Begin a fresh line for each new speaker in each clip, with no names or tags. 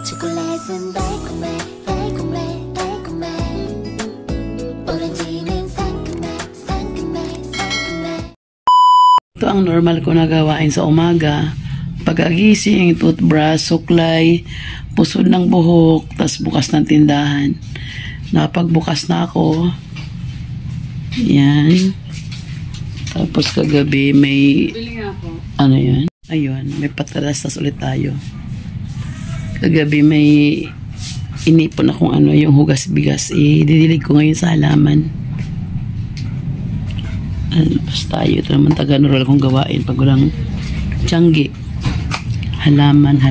초콜릿은 달콤해 달콤해 달콤해 오렌지는 상큼해 상큼해 상큼해.
Ito ang normal ko na gawain sa umaga. Pag-agising, toothbrush, suklay, pusod ng buhok, tas bukas ng tindahan. Napagbukas na ako. Yan. Tapos kagabi may ano yan? Ayun, may patalastas ulit tayo. Kagabi may inipon akong ano, yung hugas bigas. Didilig ko ngayon sa halaman. Basta tayo. Ito naman taga-normal kong gawain pag walang tiyanggi. Halaman.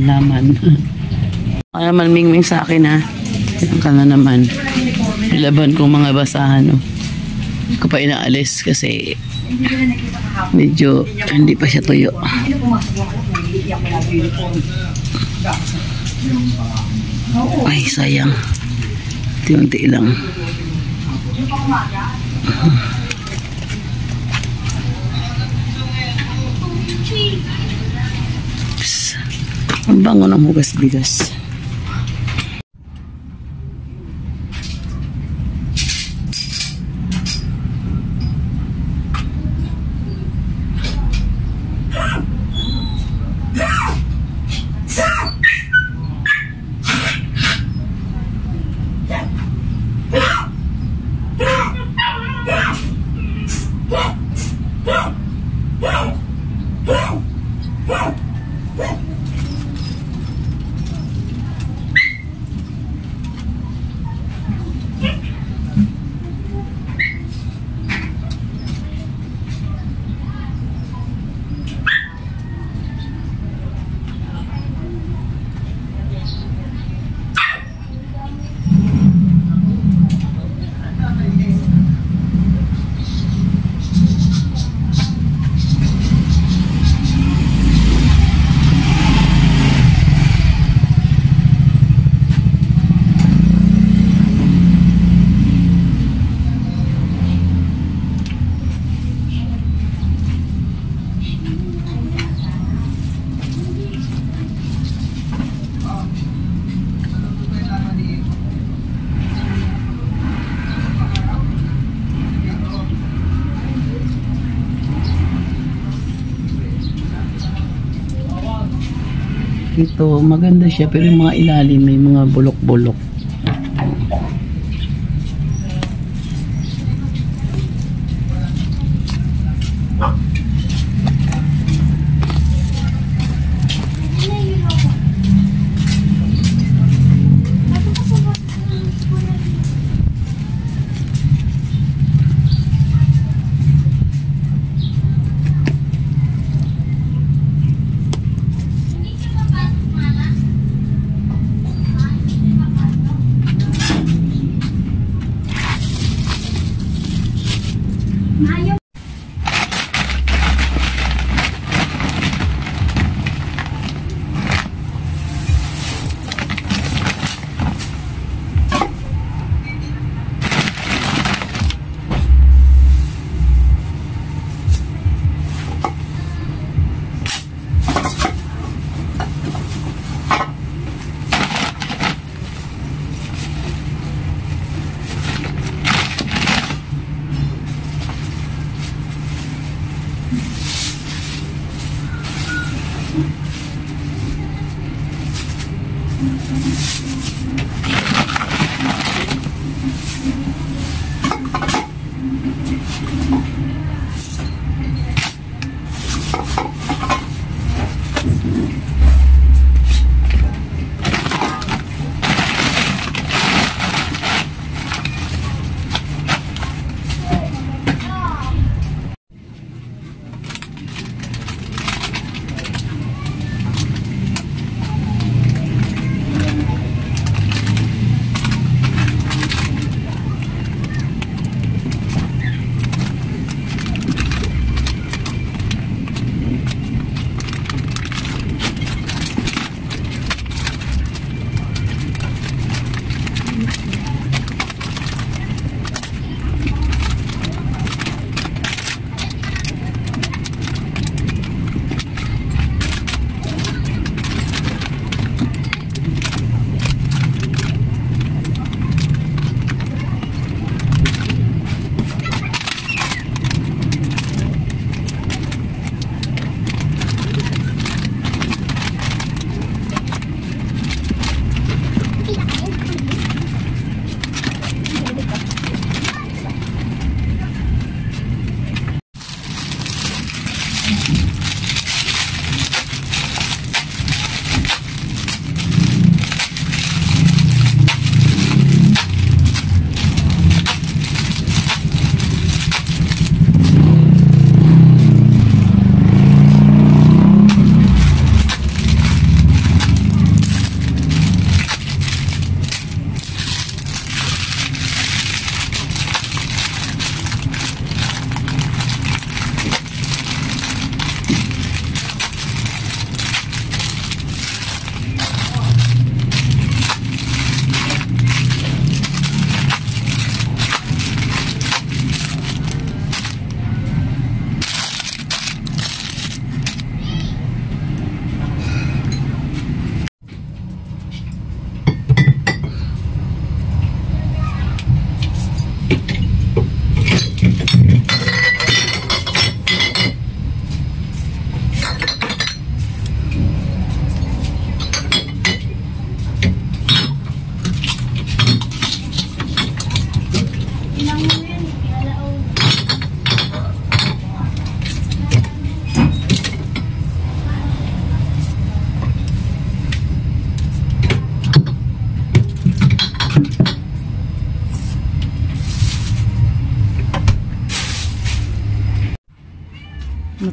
Kaya naman mingming sa akin ha. Yan ka na naman. Ilaban kong mga basahan. No? Hindi ko pa inaalis kasi medyo hindi pa siya tuyo. Ay, sayang. Unti-unti lang. Ang bango ng hugas bigas. Ito, maganda siya pero yung mga ilalim may mga bulok-bulok.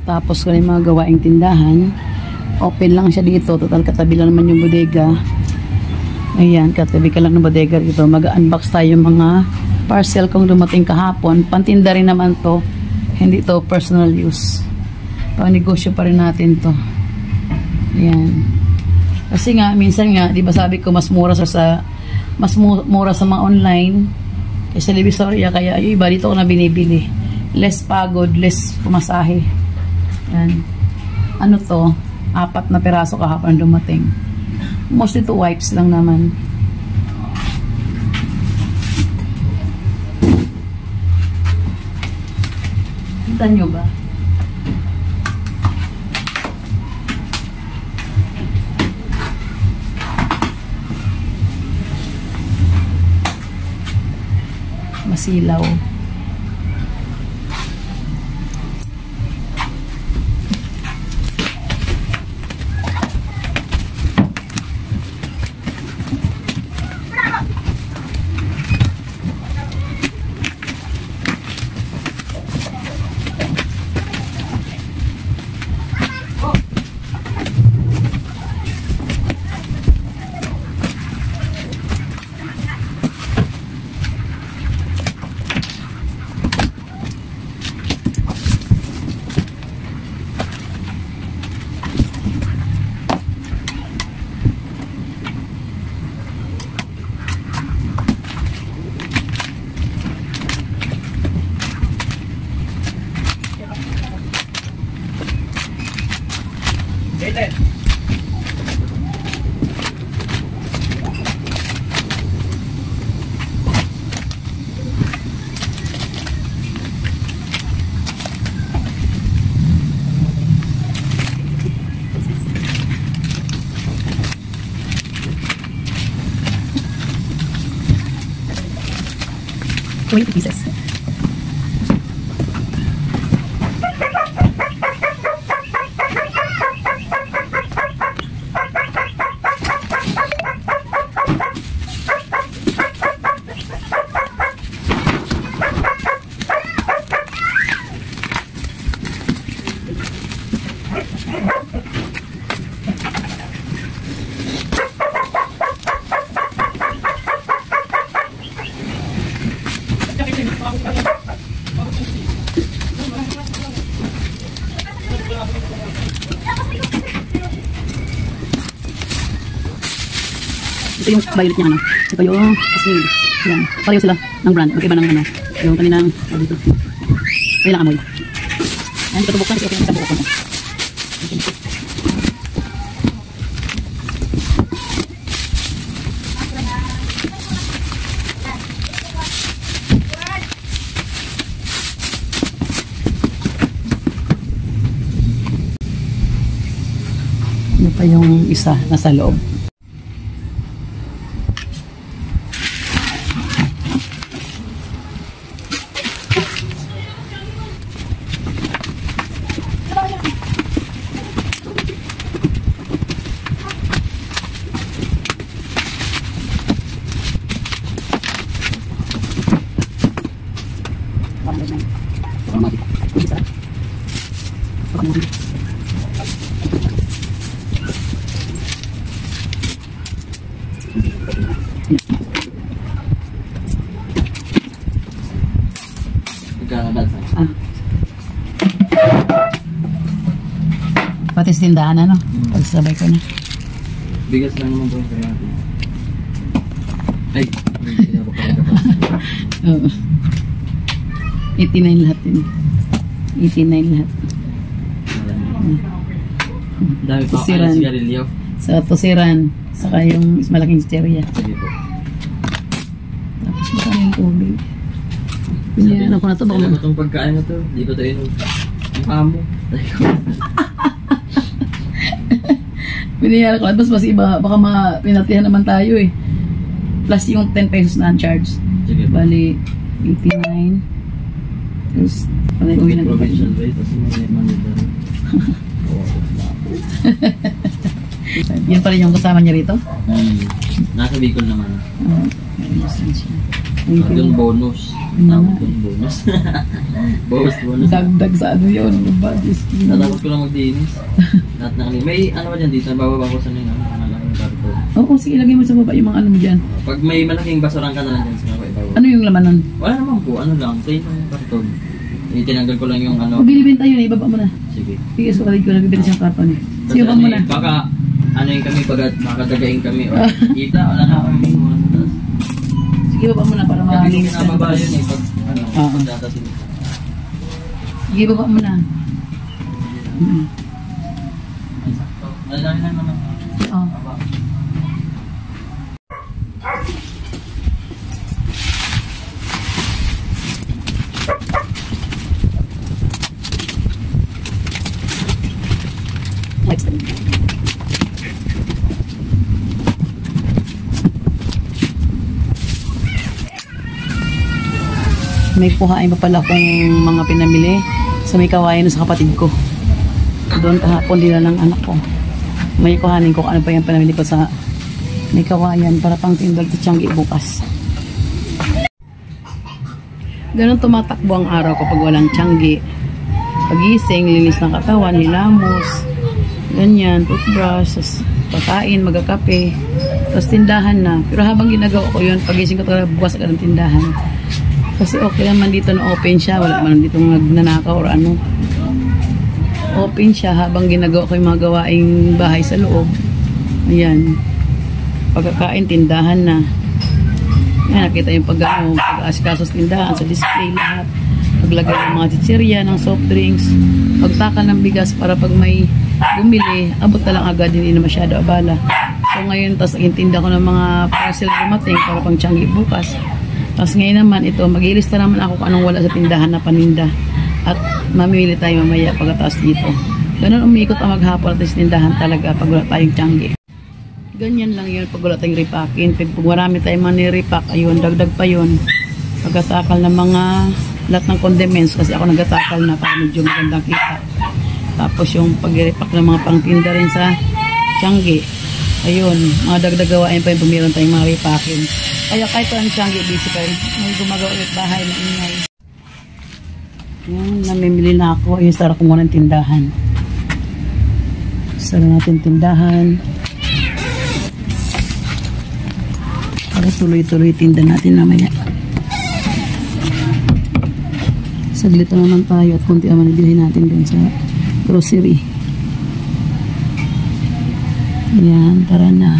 Tapos kung yung mga gawaing tindahan, open lang siya dito. Total katabi lang naman yung bodega. Ayan, katabi ka lang ng bodega dito. Mag-unbox tayo yung mga parcel kung dumating kahapon. Pantinda rin naman to. Hindi to personal use. Pang negosyo pa rin natin to. Ayan. Kasi nga, minsan nga, di ba sabi ko, mas mura mura sa mga online kaysa Divisoria. Kaya yung iba dito ko na binibili. Less pagod, less pumasahe. Yan. Ano to? 4 na piraso kahapon dumating. Mostly to wipes lang naman. Kita nyo ba? Masilaw. $20. Ito yung violet niya, ano. Ito yung Casmine. Yan. Pareho sila ng brand. Magkaiba ng ano. Yung kaninang dito. Kaya lang amoy. Yan. Ito buksan. Ito yung sa buko ko. Ano pa yung isa nasa loob? Pati sa tindahan, ano? Pagsabay ko na.
Bigas lang naman po yung natin. Ay!
Oo. 89 lahat yun. 89 lahat.
Dami pa
Tusiran.
kaya sigarilyo.
Sa tusiran. Saka yung malaking sterya.
Sige po.
Tapos baka yung tubig. Pinayaan ko na to. Baka
Alam mo itong pagkain na to. Hindi ko ito inom. Ang pamo.
Pinayaan ko. Tapos mas iba. Baka pinatihan naman tayo eh. Plus yung 10 pesos na charge.
Sige po.
Bali, 89. Tapos, pala yung uwi na
provincial rate. Tapos may Manila.
Yan pa rin yung kasama niya rito?
Nasa Bicol naman. Yung bonus. Tawag yung bonus. bonus.
Dagdag sa ano yun, body skin.
Natapos ko lang magdinis. Lahat na kanina. May ano ba dyan dito? Bababa ko sa mga malaking karton.
Oo, sige, ilagay mo sa baba yung mga ano mo dyan.
Pag may malaking basurang ka na lang dyan sa mga ibaba.
Ano yung laman nun?
Wala naman po. Ano lang. Plain yung karton. Tinanggal ko lang yung ano.
Mabilibenta yun, ibaba mo na.
Sige.
Sige, so kalit ko nabibenta siyang karton. Sige, baba mo na.
Baka ano yung kami pag makadagayin kami. O, kita, wala na kami.
Sige, baba mo na para
Kasi
makalinis ka.
pinababa yun eh. Pag ano,
Oo.
pagdatasin.
Sige, baba mo na.
Lalaki lang naman.
Oo. May kuhain pa pala kung mga pinamili sa may kawain sa kapatid ko. Doon kahapon din lang anak ko. May kuhanin ko kung ano pa yung pinamili ko sa may kawayan para pang tindal sa Tiangge bukas. Ganun tumatakbo ang araw kapag walang Tiangge. Pagising, linis ng katawan, hilamos, ganyan, toothbrush, pagkain, magkakape, tapos tindahan na. Pero habang ginagawa ko yun, pagising ko talaga bukas agad ng tindahan. Kasi okay naman dito na open siya, wala man dito nagnanakaw or ano. Open siya habang ginagawa ko yung mga gawaing bahay sa loob. Ayan. Pagkakain, tindahan na. Ayan, nakita yung pag-asikaso sa tindahan, sa display lahat. Paglagay ng mga chichirya, ng soft drinks, pagtakal ng bigas para pag may bumili, abot na lang agad, hindi na masyado abala. So ngayon, tas tinda ko ng mga parcel dumating para pang Tiangge bukas. Tapos ngayon naman ito, mag-ilista naman ako kung anong wala sa tindahan na paninda. At mamili tayo mamaya pagkatapos dito. Ganun umikot ang maghapon at sa tindahan talaga pag wala tayong Tiangge. Ganyan lang yun pag wala tayong repakin. Pag marami tayong mga nirepack, ayun, dagdag pa yun. Pagkatakal ng mga lahat ng condiments kasi ako nagatakal na para medyo magandang kita. Tapos yung pag-repack ng mga pangtinda rin sa Tiangge. Ayun, mga dagdag gawain pa yung bumiron tayong mga repakin. Kaya kahit ang Tiangge, busy pa rin. May gumagawa ulit bahay na ingay. Yan, namimili na ako. Ayun, sarap ko muna ng tindahan. Sarap natin tindahan. Para tuloy-tuloy tinda natin namaya. Saglit naman tayo at kunti naman ibilhin natin dun sa grocery. Yan, tara na.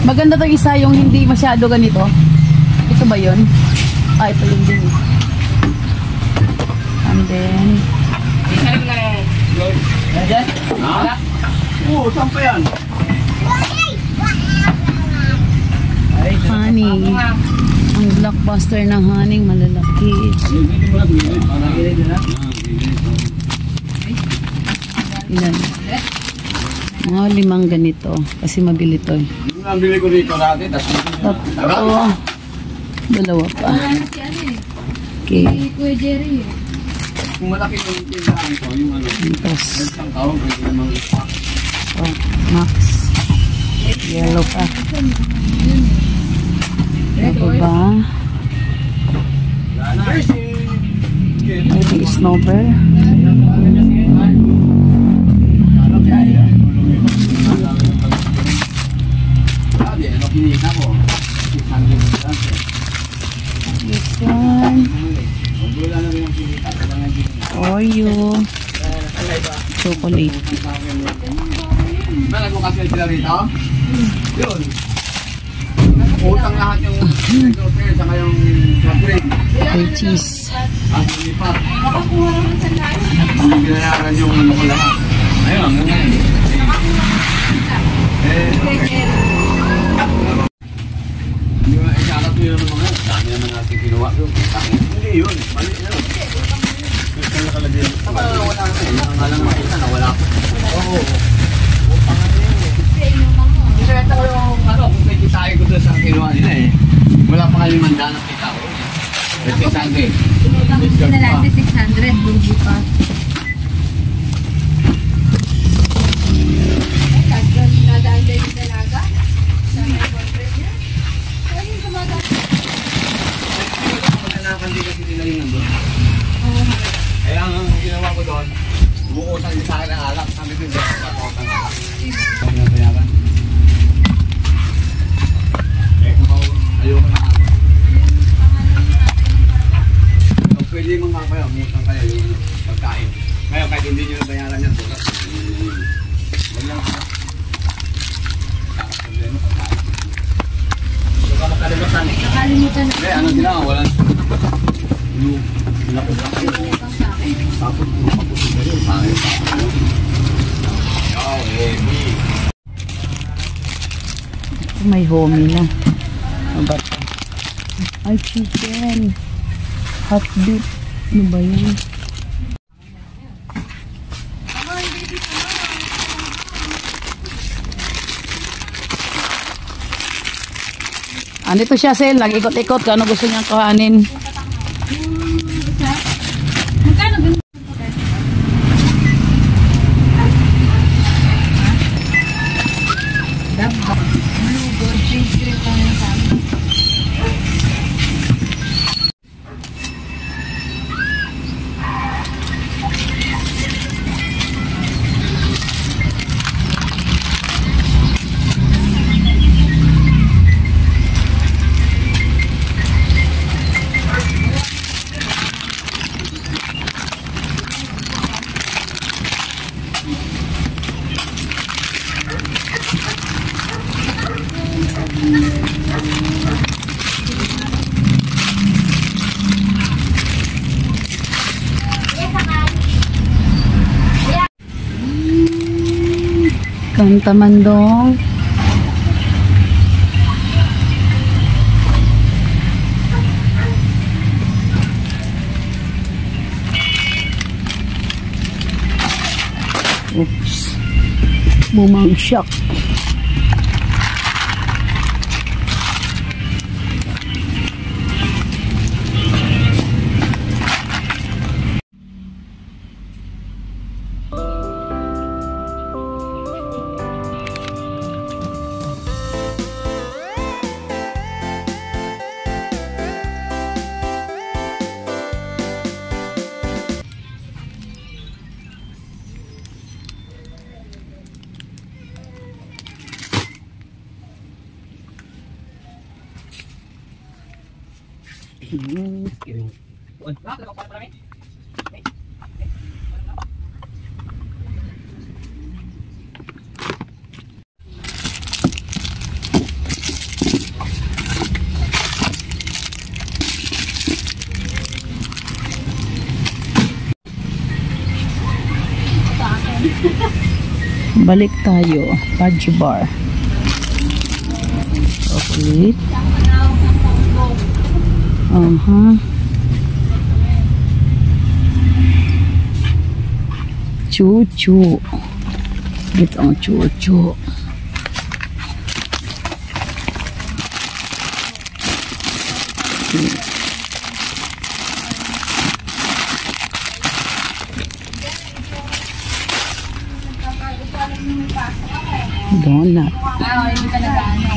Maganda to isa yung hindi masyado ganito. Ito ba yun? Ah, ito yun din. And then...
Ha? Oo, saan pa yan?
Honey. Ang blockbuster ng honey, malalaki. Ilan? Mga 5 ganito. Kasi mabili to eh.
Nabili ko dito natin.
Tapos, 2 pa. Okay.
Kung malaki yung tindahan ko, yung ano,
Tapos,
isang tawag, pwede naman ipak.
oh, Max. Yellow pa. Ano ba? Maybe snowbird. This one. Oreo. Chocolate.
Meron mo kasi sila rito? Yun. Utang lahat yung hotel sa kayong chocolate.
May cheese.
Ang lipat. Ginayaran yung ano ko lahat. Ayun, hanggang ngayon. Okay. Hindi mo ikalap yun ng mga dami naman natin ginawa yun. Hindi yun. Mali yun. Ito nakalagay yun. Saka wala na. Ang halang makita na wala ko. Oo. Sineta ko yung ano, kung may kitain ko doon sa kinuha nila eh. Wala pa kami mandaan ng kita ko. 600.
Sinalati 600, lugi pa. Nadaan din yung dalaga? Sa may boyfriend niya? Ay, yung dumadaan.
Magkanakan din kasi nila yung nandun. Kaya ang ginawa ko doon, umuusan din sa akin ng alak. Sabi ko yung patutan ng alak. Sabi na bayaran. Eh kung ayoko na ako. Pwede yung mga kayo, umuusan kayo yung pagkain. Ngayon kahit hindi nyo nabayaran yan, bukas. Huwag lang ako. Nakalimutan eh.
Nakalimutan na.
Hindi, ano ginawa? Walang pinapusan kayo. Tapos pumapusin kayo. Pangit. Yo, heavy.
May homie na. Ano ba ito? Ay, chicken. Hot beef. Ano ba yun? Andito siya, Sel. Nag-ikot-ikot. Kano gusto niyang kuhanin?
Magkano ganun? Dabba. Blue gold cheese cream lang yung sabi.
Kanta mandong. Oops. Bumangsak. Balik tayo. Fudge bar. Chocolate. Chuchu. Ito ang chuchu. Donut.
Hindi ka nag-ano.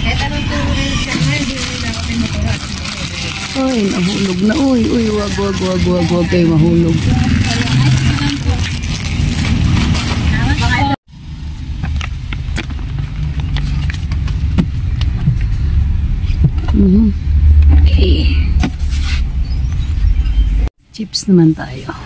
Kahit anong tuloy siya na, hindi nila ako pinukuha.
Uy, nahulog na. Uy, wag kayo mahulog. Okay. Chips naman tayo.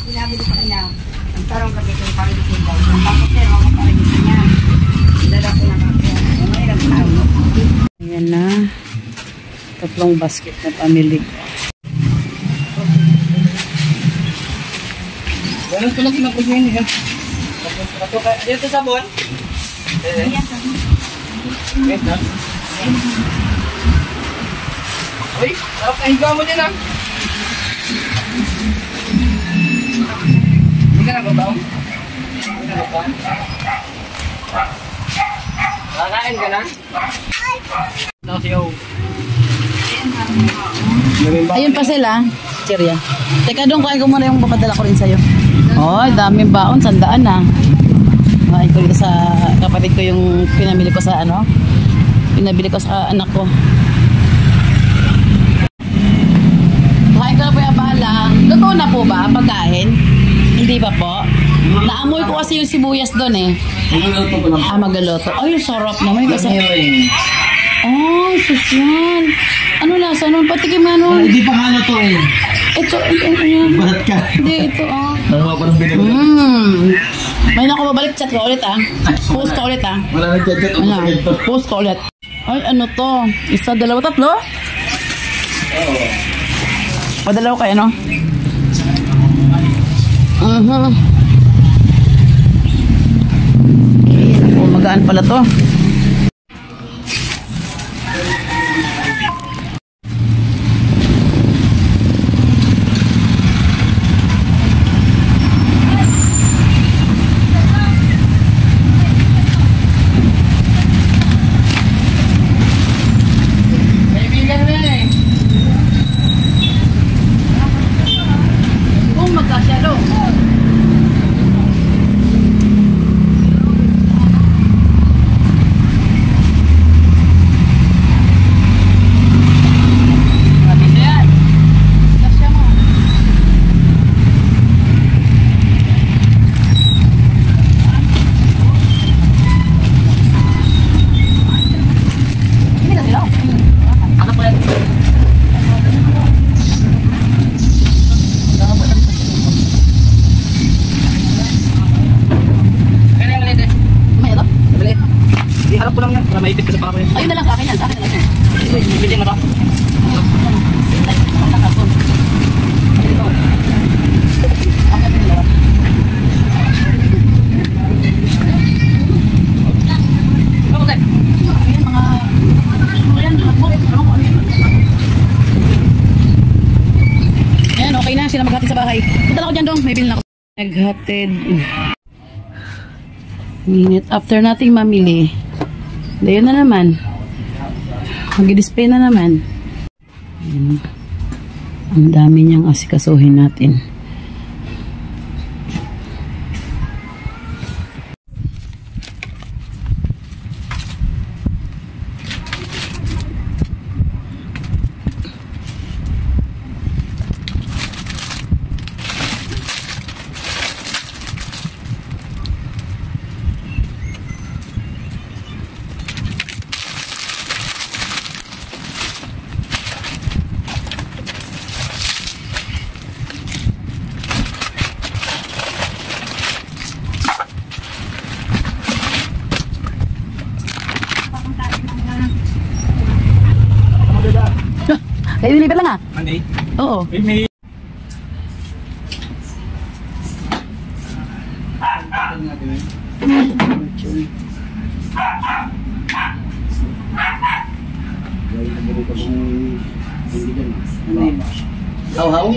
Sinabi ko sa kanya, ang tarong kami kung parisin daw. Tapos sir, ako parisin niya. Dala ko na kami. May nagtao.
Ayan na. Tatlong basket na pamili ko.
Ganun ko lang kinapag yun niya. Dito sabon? Wait na. Uy, sarap na higa mo din ah. Hindi ka nababaw? Hindi ka nababaw? Kakain ka na? Nasiyaw.
Ayun pa sila. Cheria. Teka doon, kain ko muna yung papadala ko rin sa'yo. Oh, daming baon. Sandaan na. Kain ko dito sa kapatid ko yung pinamili ko sa ano. Pinabili ko sa anak ko. Kain ko na po yung bahala. Luto na po ba pagkain? Hindi pa po. Naamoy ko kasi yung sibuyas doon eh.
Magluto ko lang.
Magaloto. Ay, sarap naman. Kasi... Oh, sosyal. Ano lasa nun? Patikim nga nun.
Hindi pa nga na to eh.
Ito yan.
Balat ka.
Hindi, ito
Nagawa pa ng binili.
May nako babalik chat ko ulit Post ko ulit
Wala nag-chat-chat ako sa ganito.
Post ko ulit. Ay, ano to? Isa, dalawa, tatlo?
Oo.
Padalaw kayo, no? Oh, magaan pala to. Para maipit ko sa pako yun. Ayun na lang sa akin yan. Sa akin na lang. Bibigyan mo ba? Ayan, okay na. Sila maghatid sa bahay. Punta lang ako dyan dong. May bilin ako. Naghatid. Minute after nating mamili. Dayon na naman. Mag-display na naman. Ayan. Ang dami niyang asikasuhin natin. Ay, deliver lang ah.
Monday?
Oo.
May How?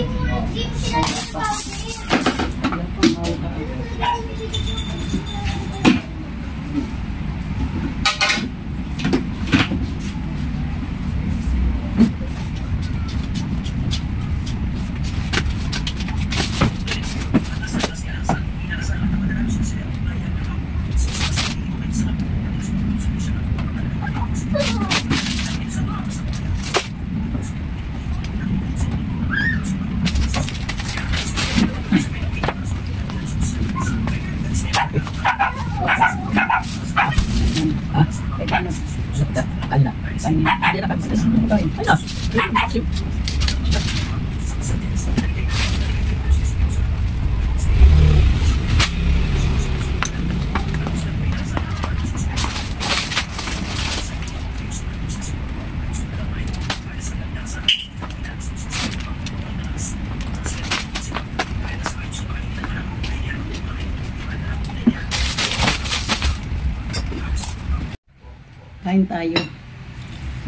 Kain tayo.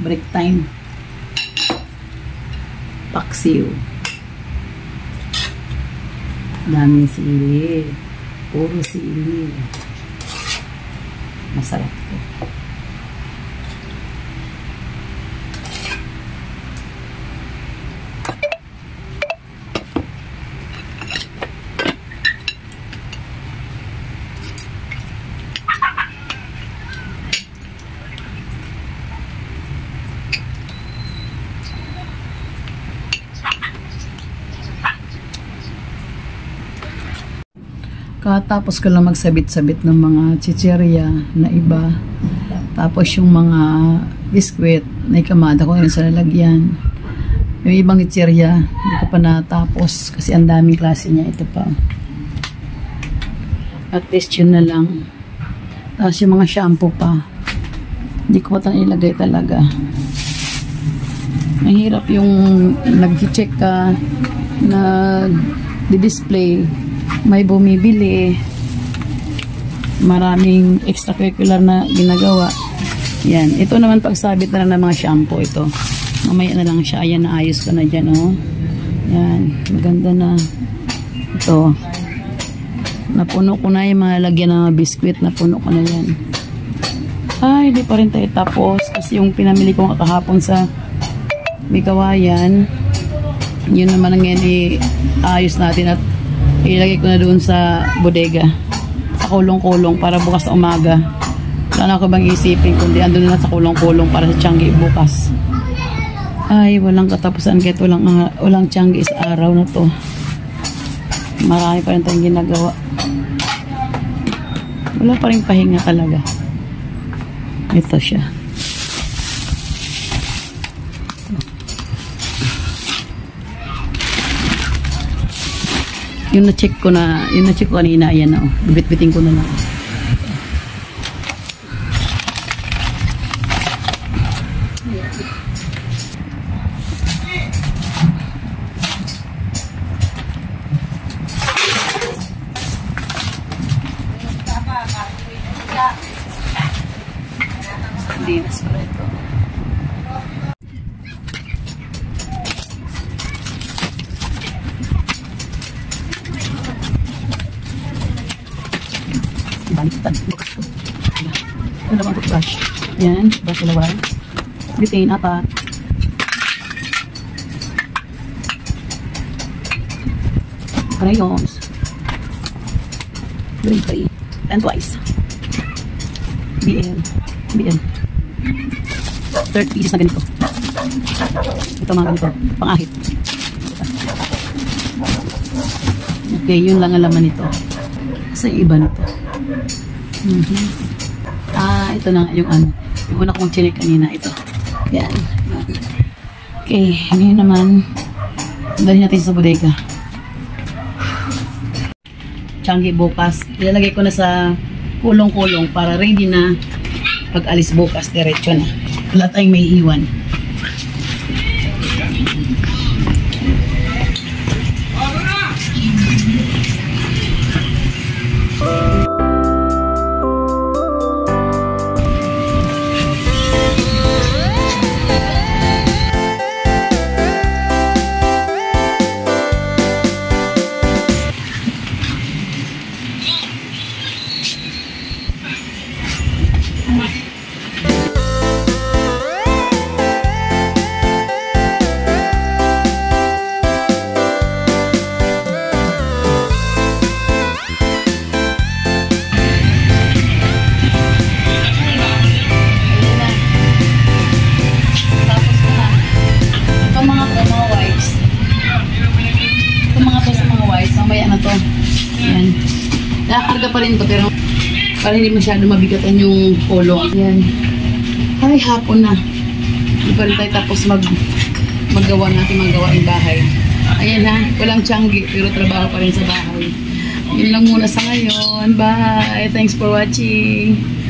Break time. Paksiw. Daming sili. Puro sili. Masarap to. Katapos ko lang magsabit-sabit ng mga chichirya na iba. Tapos yung mga biskwit na ikamada ko rin sa lalagyan. Yung ibang chichirya, hindi ko pa natapos kasi ang daming klase niya. Ito pa. At least yun na lang. Tapos yung mga shampoo pa. Hindi ko pa ilagay talaga. Mahirap yung nag-check ka, nag-display, may bumibili, maraming extracurricular na ginagawa. Yan, ito naman pagsabit na lang ng mga shampoo ito. Mamaya na lang siya. Ayan, naayos ko na dyan, oh. Yan, maganda na. Ito. Napuno ko na yung mga lagyan ng mga biskwit. Napuno ko na yan. Ay, di pa rin tayo tapos. Kasi yung pinamili ko kahapon sa Bigawayan, yun naman ang yan, ayos natin at ilagay ko na doon sa bodega. Sa kulong-kulong para bukas na umaga. Wala na ako bang isipin kundi andun na sa kulong-kulong para sa Tiangge bukas. Ay, walang katapusan kahit walang Tiangge sa araw na to. Marami pa rin tayong ginagawa. Wala pa rin pahinga talaga. Ito siya. Yung na-check ko kanina, ayan na, oh. Bibit-biting ko na lang. Dinas pala ito. Baliktad. Ito naman toothbrush. Yan, brush ilawan. Bitin, apat. Crayons. Grade 3. And twice. BL. 30 pieces na ganito. Ito mga ganito. Pang-ahit. Okay, yun lang ang laman nito. Sa iba nito. Ito na yung ano. Yung una kong chinik kanina. Ito. Yan. Okay, ngayon naman dalhin natin sa bodega. Changi bukas. Ilalagay ko na sa kulong-kulong para ready na pag alis bukas. Diretso na. Wala tayong may iwan. Ayan. Nakakarga pa rin to pero para hindi masyado mabigatan yung polo. Ayan. Ay, hapon na. Hindi pa rin tayo tapos maggawa natin mga gawain bahay. Ayan ha, walang Changi pero trabaho pa rin sa bahay. Yun lang muna sa ngayon. Bye! Thanks for watching!